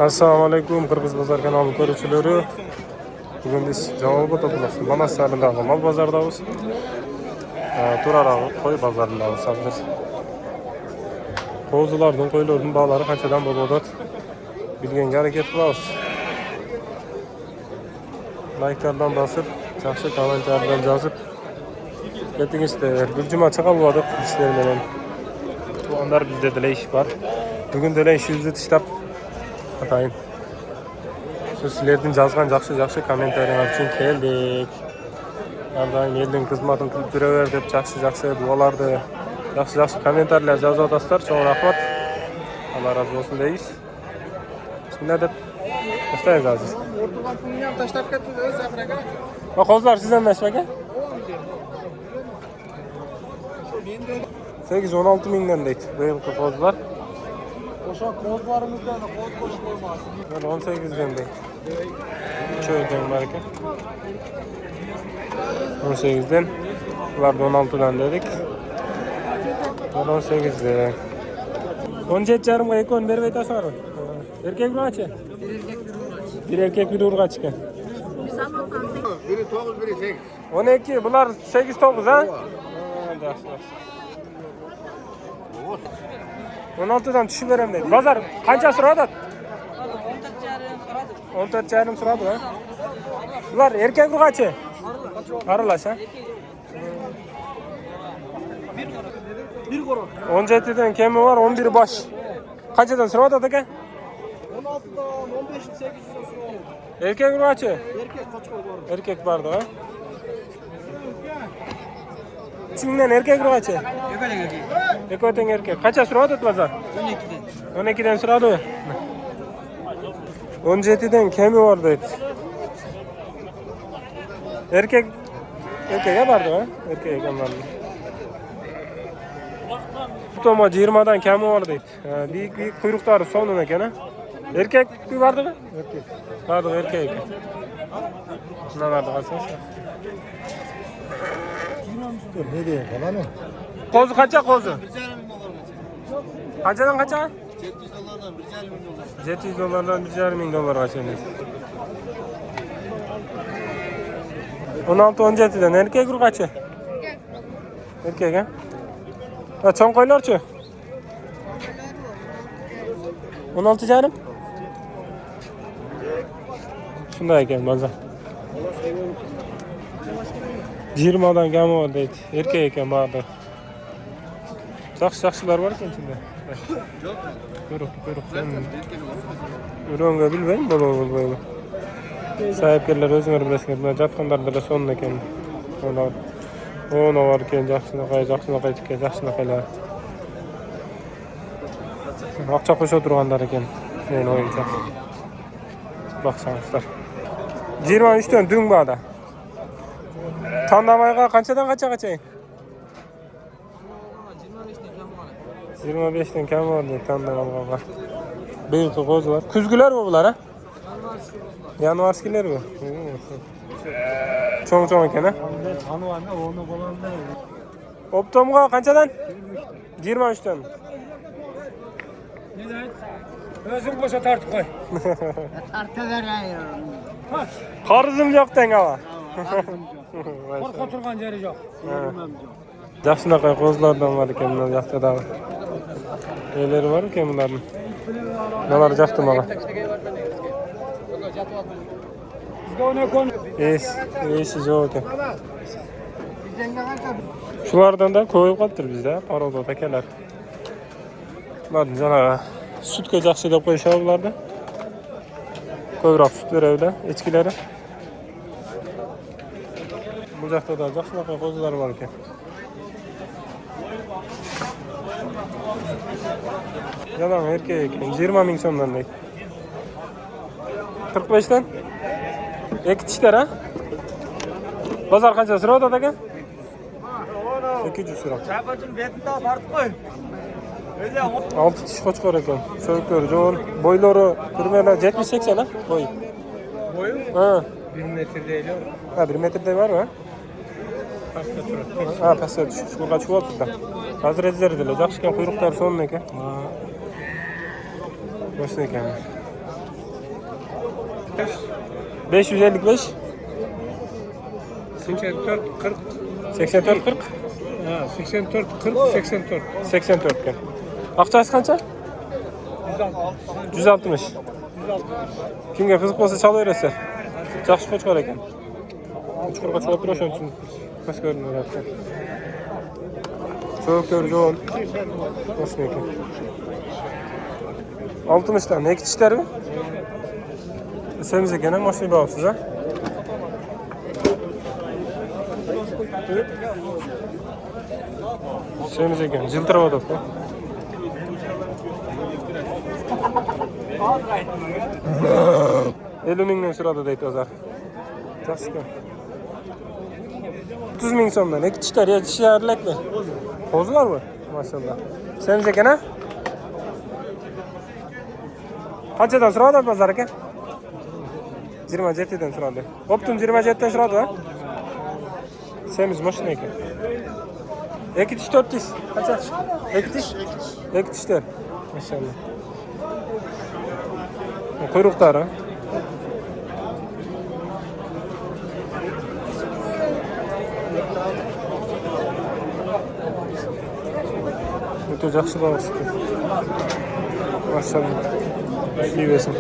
Assalomu alaykum, Qirg'iz bozor kanali ko'ruvchilari. Bugun biz javob o'tamiz. Mana shaharindagi mol bozoridamiz. Turarog'i qo'y bozorindamiz hozir. Qo'zilarning, qo'ylarning бағалары qanchadan bo'ladi? Bilganga harakat qilamiz. Like'lardan bosib, yaxshi kommentarlardan yozib ketingizlar. Bir juma chiqib ishlar bilan. Onlar bizde de iş var. Bugün de iş yüzde tishlab atayın. Sizlerden жазған жақсы комментарийлер үшін келдік. Ардайым елдің қызматын қылып жүре бер деп жақсы дуаларды, жақсы комментарийлер жазып жатасыздар. Чоң рахмат. Алла разы болсын дейбіз. Bismillah деп бастайық азыр. Ортуган пулням таштап кетти өз абрага. Қозылар сізден емес пе? 8-16 мыңдан дейді. Биылғы қозылар. Ошо козларыңызда коз коşup koymasın. 18'den deydi. Çöyden var ekan. 18'den. Bular 16'dan dedik. 18'den. 17,5'ga ekon berip aytasыңар mı? Erkek mi kaçı? Bir erkek bir urgaç ekan. Biri 9, biri 8. 12, bular 8-9 ha? Yaxşı. 16'dan düşüp verem dedi. Bazar kança suradı? 14,5 suradı ha? Bunlar erkek mi kaçı? Arılaş ha? Bir koro. 17'den kemi var, 11 baş. Kaçadan suradı da ki? 16'dan 15'in 800'den sonra. Erkek mi kaçı? Erkek kaç koy var? Erkek vardı ha? İçinden erkek mi kaçı? Ekoten erkek. Kaça suradı bazar? 12'den. 12'den suradı. 17'den kemi var dedi. Erkeğe vardı ha? Erkeğe vardı. Toma 20'dan kemi var dedi. Büyük kuyrukları sonuna gene. Erkek bir vardı mı? Erkek. Vardı erkek. Ne vardı kalsın? Ne diyor falan o? Kozu kaça kozu? Kaçadan kaça? $700'dan $1,500 kaça? 16-17'den erkek ur kaça? Erkek ha? Ha çoğun koylar çö? 16 canım? Şunday ekan bazar. 20'dan kemi var deydi. Erkek ekan barda. Жақсылар бар екен içinde. Көріп. Üröngө bilbeyim, bolbay. Sahipkerler özüңөр bilesиңер, мына жаткандар деле сонун экен. Ono var eкен, жақсынакай тикен, жақсынакайлар. Акча кошо тургандар экен, менин оюмча. Баксаңыздар. 23'төн дүң баада. Тандамайга канчадан качага чейин? 25'ten kemi var diye tandamaga. Büyük kozular. Küzgüler mi bunlar ha? Yanvarskiler mi? Çoğun eken ha? Optomga kançadan? 23'ten. Özüm boşa tartıp koy. Tartı veriyorum. Karızım yok den ama. Korku oturgan yeri yok. Yaxşınakay kozlardan var eken bunlar yaxta dağı. Neleri var eken bunların? Neler jaktı mağa? İyisi yok eken. Şulardan da koyup kaldır bizde. Paroda tekeler. Bunların canağı süt jakşı dep koyuşar bularda. Koyurak süt verevde, içkileri. Bu jakta da yaxşınakay kozlar var eken. Yalan erkek 20.000 so'mdan deydi. 45'ten? Iki tishlar ha? Bozor qancha so'radi aka? 200 so'radi. Çapacın betini de tartıp koy. 6 tish qo'chqor ekan. So'yklar jo'n, bo'ylari примерно 70-80 ha? Bo'y. Boyu? Ha. 1 metre değil o. Ha 1 metrede var mı? Pasta turası. Ha pasta tush. Shunga chiqyapti da. Hozir ezerdilar. Yaxshi ekan, quyruqlari so'nmi ekan. Nasıl ekan? 555 84 40. 84 40 Ha, 84 40 84. 84 ekan. Aqchasi qancha? 160. Kimga qiziq bo'lsa chalaverasizlar. Yaxshi qo'chqor ekan. Qo'chqorga chalib turish uchun kas ko'rinadi. So'klar jo'n. Qo'shni ekan. 60 dan ikki tishlarmi? Semiz ekan, mashina bo'psiz, ha? Semiz ekan, jiltirab o'tibdi. $50,000 so'radi deydi o'zar. Yaxshi ekan. 30,000 so'mdan ikki tishlar, tishlaringlarmi? Qo'zilarmi? Maşallah. Semiz ekan, ha? Qanchadan so'radi bozor aka? 27 dan so'radi. Optim 27 dan so'radi, ha? Semiz mashina ekan. 2 tish 4 tish. Qancha? 2 tish. 2 tishlar. Maşallah. Quyruqlari. O'ta yaxshi bo'libdi. Maşallah. İyisin.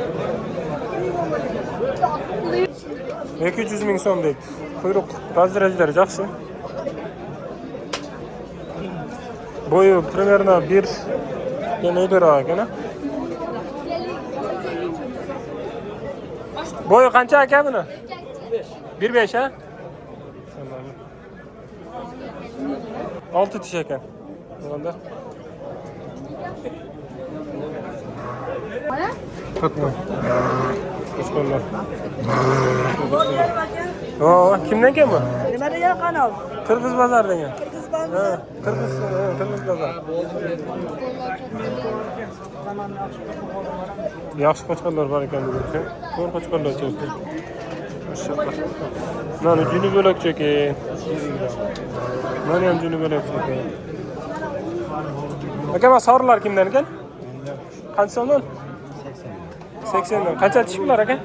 200,000 so'm deydi. Quyruq razrejlari yaxshi. Boyu примерно 1 metre ekan. Boyu qancha aka buni? 1.5 ha? 6 tish ekan. Bunda. Qo'shqonlar. Kimdan keldi bu? Nima degan kanal? Qirg'iz bozoridan keldi. Qirg'iz bozor. Qirg'iz bozor. Yaxshi qo'chqonlar bor ekan bugun. Ko'r qo'chqonlar chiqdi. Maşallah. Mana juni bo'lakcha ekan. Mana ham juni bo'lakcha ekan. Aka, mana sorilar kimdan ekan? Qancha so'mdan? 80 dan. Qancha tish bular aka?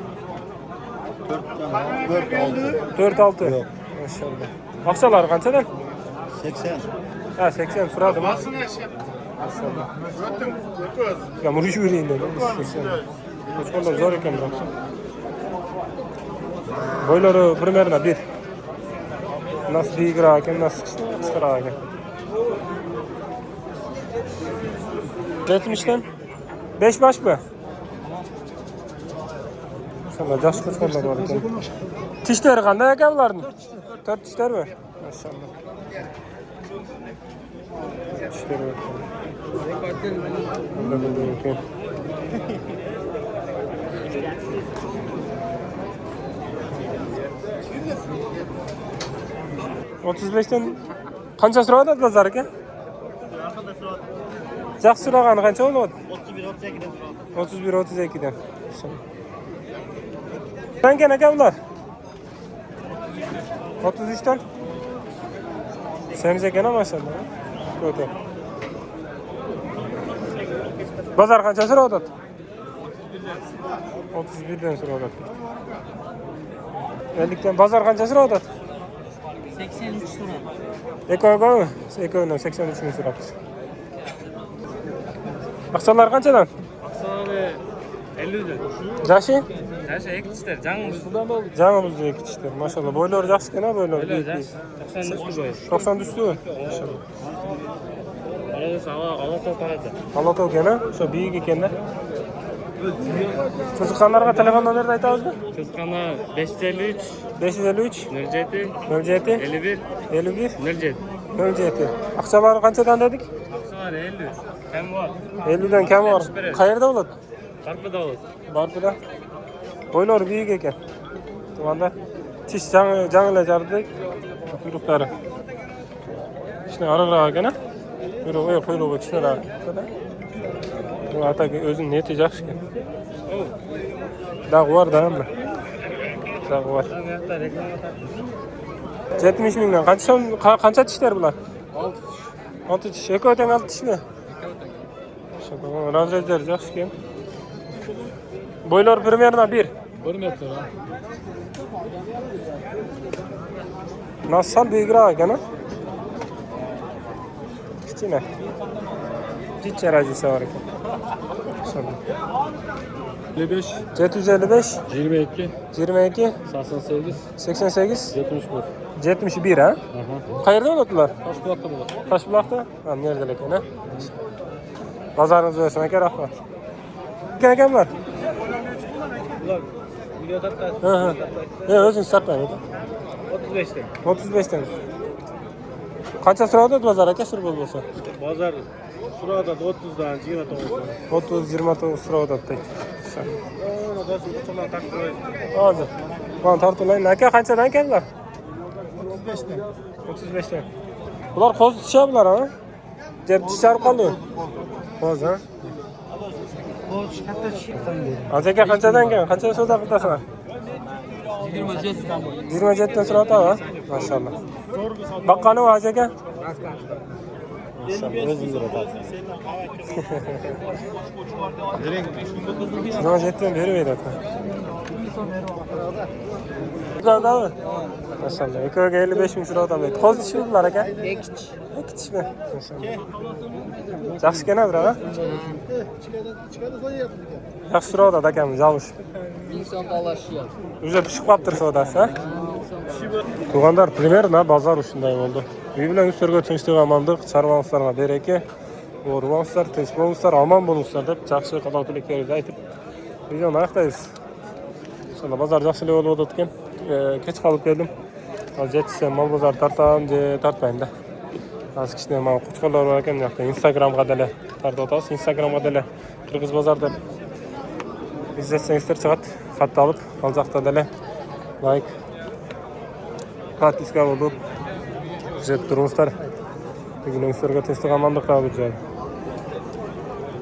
4-6. Maşallah. Aqchalari qanchadan? 80. Ha, 80 so'radim. Maşallah. Ya murish yurayın dedim. 80. Qo'chqonlar zo'r ekan biroq. Boylari примерно 1. Nasıl biroq ekan, nasıl qisqaroq ekan. 70 dan 5 baş mı? Maşallah, yaxshi qo'chqonlar bor ekan. Tishlari qanday ekan ularning? 4 tishlarmi? Maşallah. Tishlar bor. Bunda ekan. 35 dan qancha so'radi bozor aka? Yaxshi so'ragani qancha bo'ladi? 31-32 dan. Qancha aka ular? 33 dan. Semiz ekan maşallah. Ko'ta. Bozor qancha so'radi? 31 dan so'radi. 50 dan bozor qancha so'radi? 83 so'radi. Eko'mi? Eko'dan 83 ming so'rabdi. Aqchalar qanchadan? Aqchalari 50 dan. Jashi? Jashi 2 tishlar, jangimiz. Jangimizda 2 tishlar. Maşallah, boylari yaxshi ekan, boylari. 90 boy. 90 üstü. Maşallah. Alata parada. Alata ekan, o'sha buyuk ekan-da. Qiziqqanlarga telefon nomerini aytamizmi? Qiziqqanlar 553 553 07 07 51 51 07. 07. Aqchalari qanchadan dedik? Aqchalari 50. Kam bor. 50 dan kam bor. Qayerda bo'ladi? Farqida bo'ladi. Barpida. Boylari buyuk ekan. Tumanda tish jangilajardik. Quyruqlari. Ishni ariqroq ekan-a? Quyruqi kichikroq. Bu ataga o'zini neti yaxshi ekan. Dag'i bor da hamma. Dag'i bor. 70 mingdan qancha tishlar bular? 6 tish. Eko'dan 6 tishmi? Razrejlar yaxshi ekan. Boylar примерно 1. 1 metre ha. Nasıl büyük ekan? Kichkina. Jiç aracısı var ekan. Şöyle. 55, 755 22, 22 88, 88 71. 71 ha? Aha. Qayerda bo'ladilar? Toshbuloqda bo'ladi. Toshbuloqda? Ha, nerede ekan ha? Bazaringiz bo'lsin aka, rahmat. Ekan. Ular videoda Ha. O'zingiz sotmang aka. 35 ta. 35 dan. Qancha so'radi bozor aka, sir bo'lsa? Bozor Surada 30 dan 29 dan. 30-29 so'radi tek. Ona da uçulan takdir. Hozir. Mana tortilaymi aka, qanchadan keldilar? 35 dan. 35 dan. Ular qo'z tishablar ha? Deb tisharib qoldi. Qo'z ha? Boş katta çıkan. Aka qanchadan kelgan? Qancha savdo qilasizlar? 27 dan so'radi ha? Maşallah. Baqqani va aka? Zor jetten bermeydi aka. Güzel. Maşallah. Ekoga 55 ming so'radi aka. Qo'z tishi bular aka? Ikkitishmi? Maşallah. Yaxshi kenadir ha? Yaxshi so'radi akamiz, javush. İnsan dalaşıyor. Уже pishib qolibdir savdosi, ha? Tug'andar, примерно bozor shunday bo'ldi. Uy bilan ularga tinchlik, omonlik, chorvonlarga beraka, o'rvonlar, tinch bo'linglar, omon bo'linglar deb yaxshi qadriyatlarni aytib videoni oxirlaymiz. Inshaalloh bozor yaxshilik bo'lib o'tgan. Kech qolib keldim. Hozir yetishsam mol bozor tartamda, tartmayman-da. Hozir kichkina mana qo'chqorlar bor ekan, yoqda Instagram qadali tartib o'tasiz. Instagram qadali Qirg'iz bozor deb izlesengizlar chiqadi. Xat olib, hozirda dala like подписка bo'lib, kuzatib turingizlar. Bugun sizlarga tinchlik, omonlik tilab o'tadi.